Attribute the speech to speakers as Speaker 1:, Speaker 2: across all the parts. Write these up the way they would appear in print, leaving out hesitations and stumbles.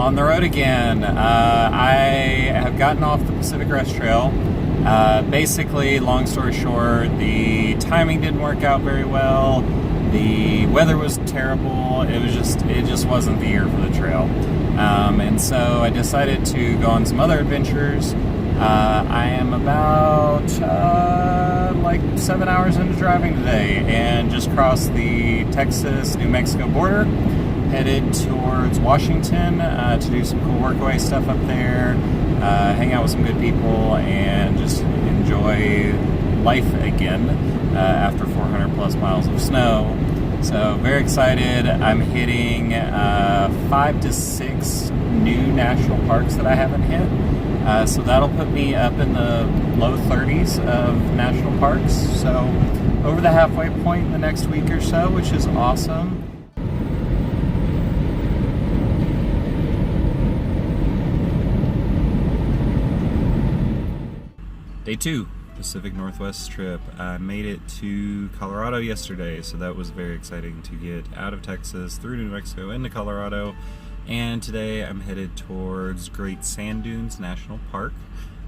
Speaker 1: On the road again. I have gotten off the Pacific Crest Trail. Basically, long story short, the timing didn't work out very well. The weather was terrible. It just wasn't the year for the trail. And so I decided to go on some other adventures. I am about like 7 hours into driving today and just crossed the Texas-New Mexico border, headed towards Washington to do some cool workaway stuff up there, hang out with some good people, and just enjoy life again after 400 plus miles of snow. So very excited. I'm hitting 5 to 6 new national parks that I haven't hit. So that'll put me up in the low 30s of national parks. So over the halfway point in the next week or so, which is awesome. Day 2, Pacific Northwest trip. I made it to Colorado yesterday, so that was very exciting to get out of Texas, through New Mexico, into Colorado. And today I'm headed towards Great Sand Dunes National Park.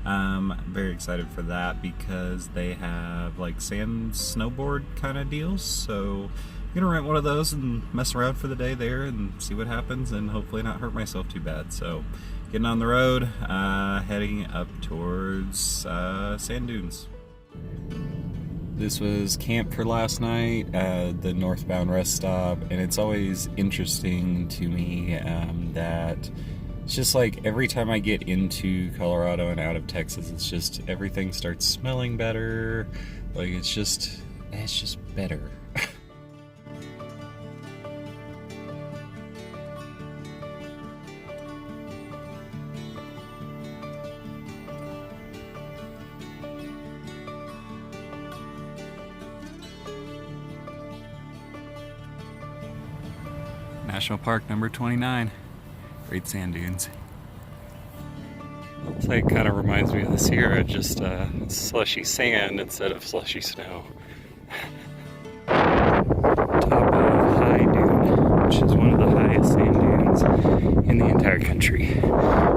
Speaker 1: I'm very excited for that because they have like sand snowboard kind of deals. So I'm gonna rent one of those and mess around for the day there and see what happens and hopefully not hurt myself too bad. So getting on the road, heading up towards sand dunes. This was camp for last night, the northbound rest stop, and it's always interesting to me that it's just like every time I get into Colorado and out of Texas, it's just everything starts smelling better. Like it's just better. National Park number 29, Great Sand Dunes. It's like kind of reminds me of the Sierra, just slushy sand instead of slushy snow. Top of High Dune, which is one of the highest sand dunes in the entire country.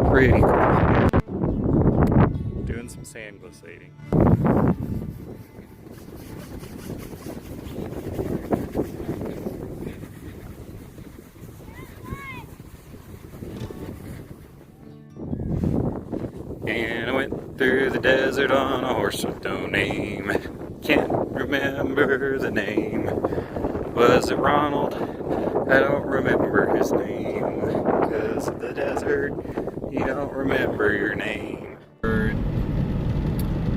Speaker 1: Pretty cool. Doing some sand glissading. And I went through the desert on a horse with no name. Can't remember the name. Was it Ronald? I don't remember his name. Because of the desert, you don't remember your name.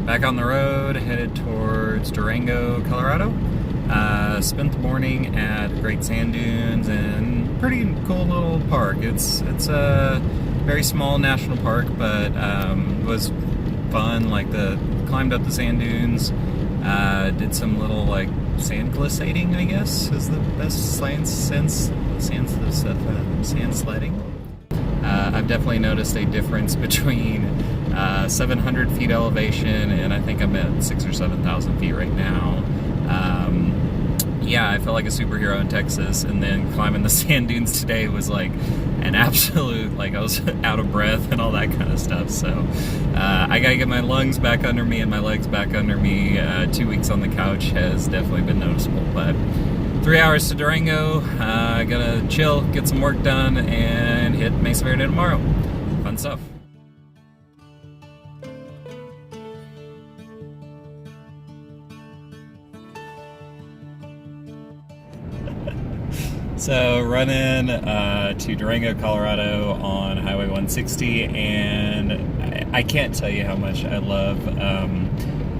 Speaker 1: Back on the road, headed towards Durango, Colorado. Spent the morning at Great Sand Dunes, and pretty cool little park. It's a very small national park, but was fun. Like climbed up the sand dunes, did some little like sand glissading, I guess is the best sand sledding. I've definitely noticed a difference between 700 feet elevation and I think I'm at 6,000 or 7,000 feet right now. Yeah, I felt like a superhero in Texas, and then climbing the sand dunes today was like an absolute, like I was out of breath and all that kind of stuff. So I gotta get my lungs back under me and my legs back under me. 2 weeks on the couch has definitely been noticeable, but 3 hours to Durango. Gonna chill, get some work done, and hit Mesa Verde tomorrow. Fun stuff. So running to Durango, Colorado on Highway 160, and I can't tell you how much I love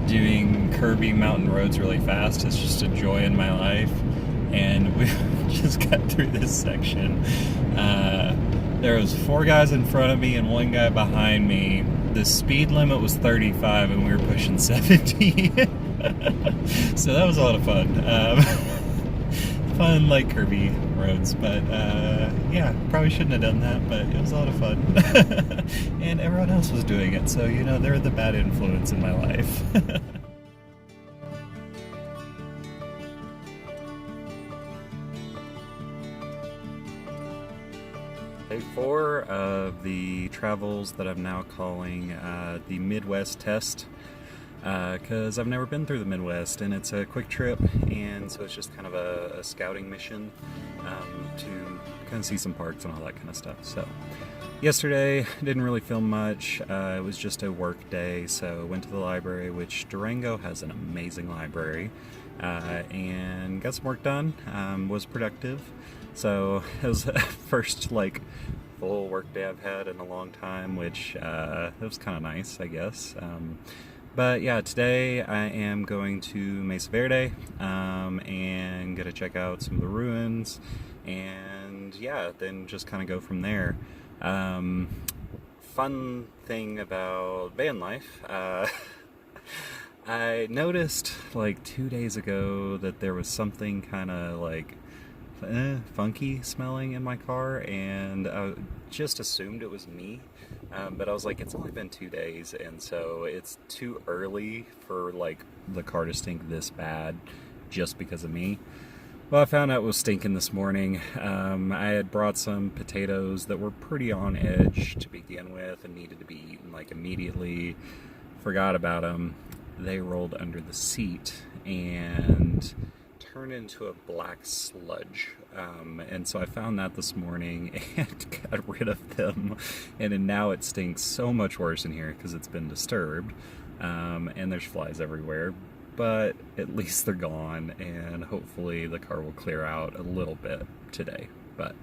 Speaker 1: doing curvy mountain roads really fast. It's just a joy in my life, and we just got through this section. There was 4 guys in front of me and 1 guy behind me. The speed limit was 35 and we were pushing 70. So that was a lot of fun. Fun, like curvy roads, but yeah, probably shouldn't have done that, but it was a lot of fun. And everyone else was doing it, so you know, they're the bad influence in my life. Day 4 of of the travels that I'm now calling the Midwest Test, because I've never been through the Midwest, and it's a quick trip, and so it's just kind of a scouting mission to kind of see some parks and all that kind of stuff. So yesterday didn't really film much. It was just a work day, so went to the library, which Durango has an amazing library, and got some work done. Was productive. So it was the first full work day I've had in a long time, which it was kind of nice, I guess. But yeah, today I am going to Mesa Verde and gonna check out some of the ruins, and yeah, then just kind of go from there. Fun thing about van life, I noticed 2 days ago that there was something kind of funky smelling in my car, and I just assumed it was me, but I was like, it's only been 2 days, and so it's too early for the car to stink this bad just because of me. Well, I found out it was stinking this morning. I had brought some potatoes that were pretty on edge to begin with and needed to be eaten immediately. Forgot about them. They rolled under the seat and turned into a black sludge, and so I found that this morning and got rid of them, and now it stinks so much worse in here because it's been disturbed, and there's flies everywhere, but at least they're gone, and hopefully the car will clear out a little bit today. But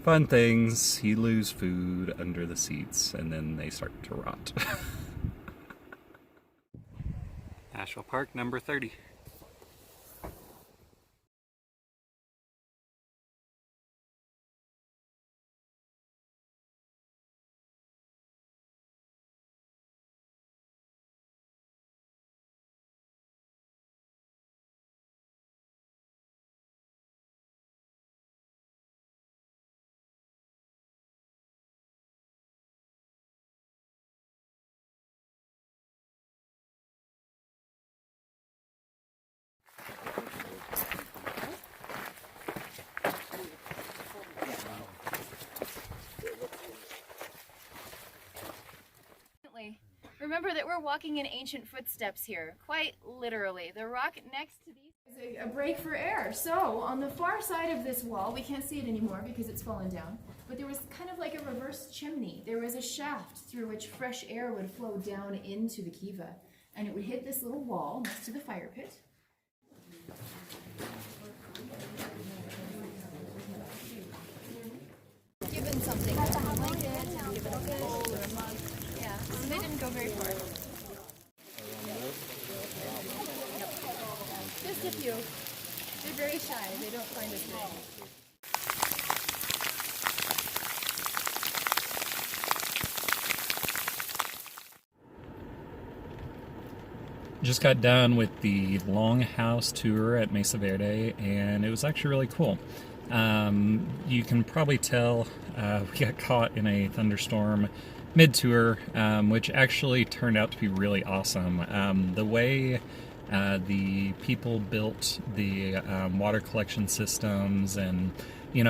Speaker 1: fun things, you lose food under the seats and then they start to rot. National Park number 30.
Speaker 2: Remember that we're walking in ancient footsteps here, quite literally. The rock next to these is a break for air. So on the far side of this wall, we can't see it anymore because it's fallen down, but there was kind of like a reverse chimney. There was a shaft through which fresh air would flow down into the kiva, and it would hit this little wall next to the fire pit. Given something, like it, give it a bowl or a mug. Yeah, so they didn't go very far. Just a few. They're very shy. They don't find us big.
Speaker 1: Just got done with the Longhouse tour at Mesa Verde, and it was actually really cool. You can probably tell we got caught in a thunderstorm mid-tour, which actually turned out to be really awesome. The way the people built the water collection systems and,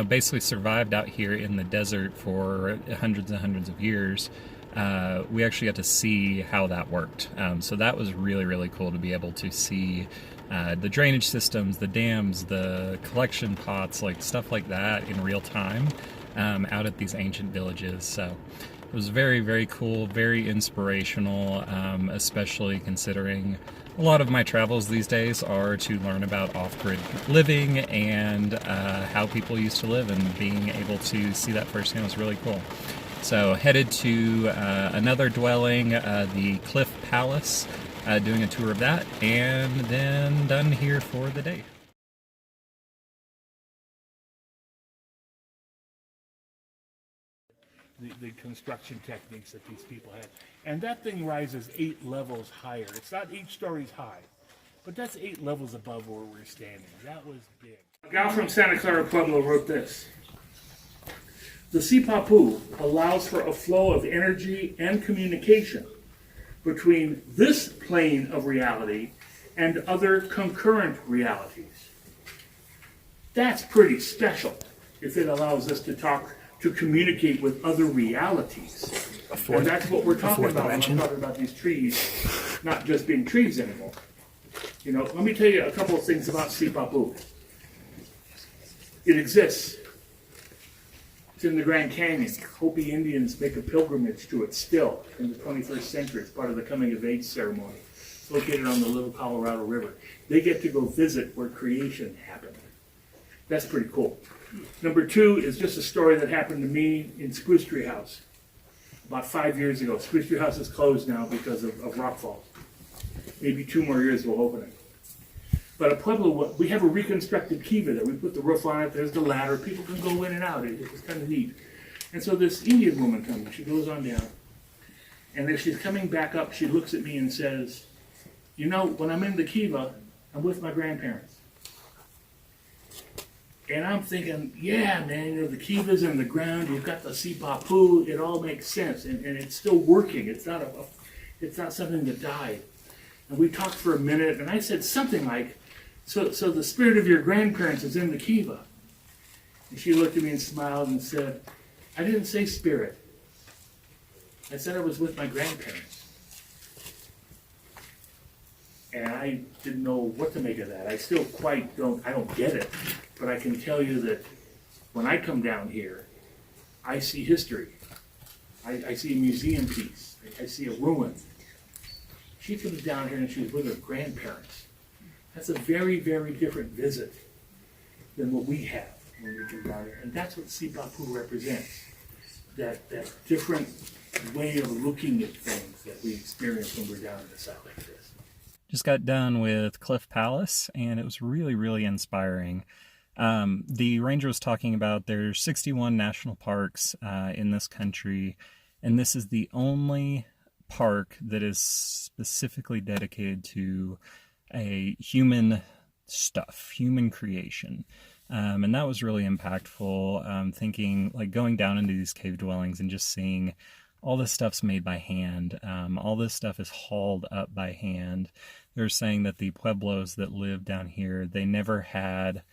Speaker 1: basically survived out here in the desert for hundreds and hundreds of years, we actually got to see how that worked. So that was really, really cool to be able to see the drainage systems, the dams, the collection pots, stuff like that in real time out at these ancient villages. So it was very, very cool, very inspirational, especially considering a lot of my travels these days are to learn about off-grid living and how people used to live, and being able to see that firsthand was really cool. So headed to another dwelling, the Cliff Palace, doing a tour of that, and then done here for the day.
Speaker 3: The construction techniques that these people had. And that thing rises 8 levels higher. It's not 8 stories high, but that's 8 levels above where we're standing. That was big. A gal from Santa Clara Pueblo wrote this: "The Sipapu allows for a flow of energy and communication between this plane of reality and other concurrent realities." That's pretty special if it allows us to talk to communicate with other realities. And that's what we're talking about when I'm talking about these trees, not just being trees anymore. You know, let me tell you a couple of things about Sipapu. It exists. It's in the Grand Canyon. Hopi Indians make a pilgrimage to it still in the 21st century. It's part of the coming of age ceremony. It's located on the Little Colorado River. They get to go visit where creation happened. That's pretty cool. Number two is just a story that happened to me in Spruce Tree House about 5 years ago. Spruce Tree House is closed now because of rockfall. Maybe 2 more years we'll open it. But at Pueblo, we have a reconstructed kiva there. We put the roof on it, there's the ladder, people can go in and out. It was kind of neat. And so this Indian woman comes, she goes on down, and as she's coming back up, she looks at me and says, you know, when I'm in the kiva, I'm with my grandparents. And I'm thinking, yeah, man, you know, the kiva's in the ground, you've got the Sipapu, it all makes sense, and it's still working. It's not something that died. And we talked for a minute, and I said something like, so the spirit of your grandparents is in the kiva. And she looked at me and smiled and said, I didn't say spirit. I said I was with my grandparents. And I didn't know what to make of that. I still I don't get it. But I can tell you that when I come down here, I see history. I see a museum piece. I see a ruin. She comes down here and she's with her grandparents. That's a very, very different visit than what we have when we go down here. And that's what Sipapu represents. That different way of looking at things that we experience when we're down in the south like this.
Speaker 1: Just got done with Cliff Palace, and it was really, really inspiring. The ranger was talking about there's 61 national parks in this country, and this is the only park that is specifically dedicated to a human creation. And that was really impactful, thinking, like, going down into these cave dwellings and just seeing all this stuff's made by hand. All this stuff is hauled up by hand. They're saying that the Pueblos that lived down here, they never had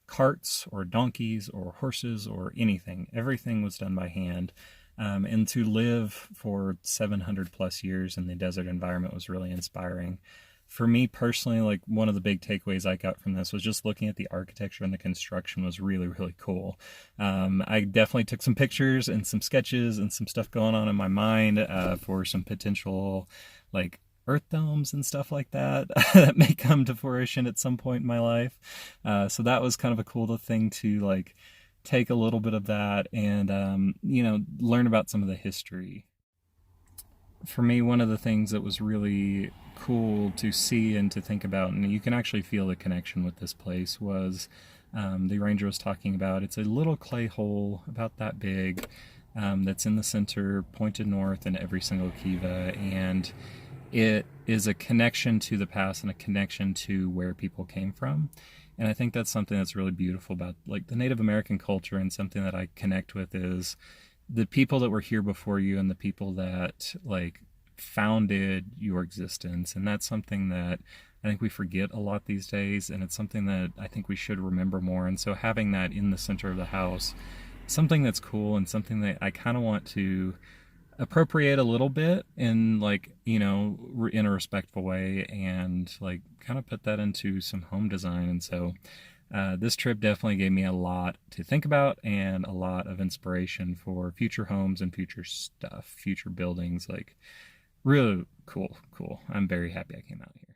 Speaker 1: carts or donkeys or horses or anything. Everything was done by hand. And to live for 700 plus years in the desert environment was really inspiring. For me personally, like, one of the big takeaways I got from this was just looking at the architecture and the construction was really, really cool. I definitely took some pictures and some sketches and some stuff going on in my mind for some potential, like, earth domes and stuff like that that may come to fruition at some point in my life. So that was kind of a cool thing to, like, take a little bit of that and, you know, learn about some of the history. For me, one of the things that was really cool to see and to think about, and you can actually feel the connection with this place, was the ranger was talking about, it's a little clay hole about that big that's in the center, pointed north in every single kiva, and it is a connection to the past and a connection to where people came from. And I think that's something that's really beautiful about, like, the Native American culture, and something that I connect with is the people that were here before you and the people that, like, founded your existence. And that's something that I think we forget a lot these days, and it's something that I think we should remember more. And so having that in the center of the house, something that's cool and something that I kind of want to appropriate a little bit in, like, you know, in a respectful way, and, like, kind of put that into some home design. And so this trip definitely gave me a lot to think about and a lot of inspiration for future homes and future stuff, future buildings. Like, really cool. I'm very happy I came out here.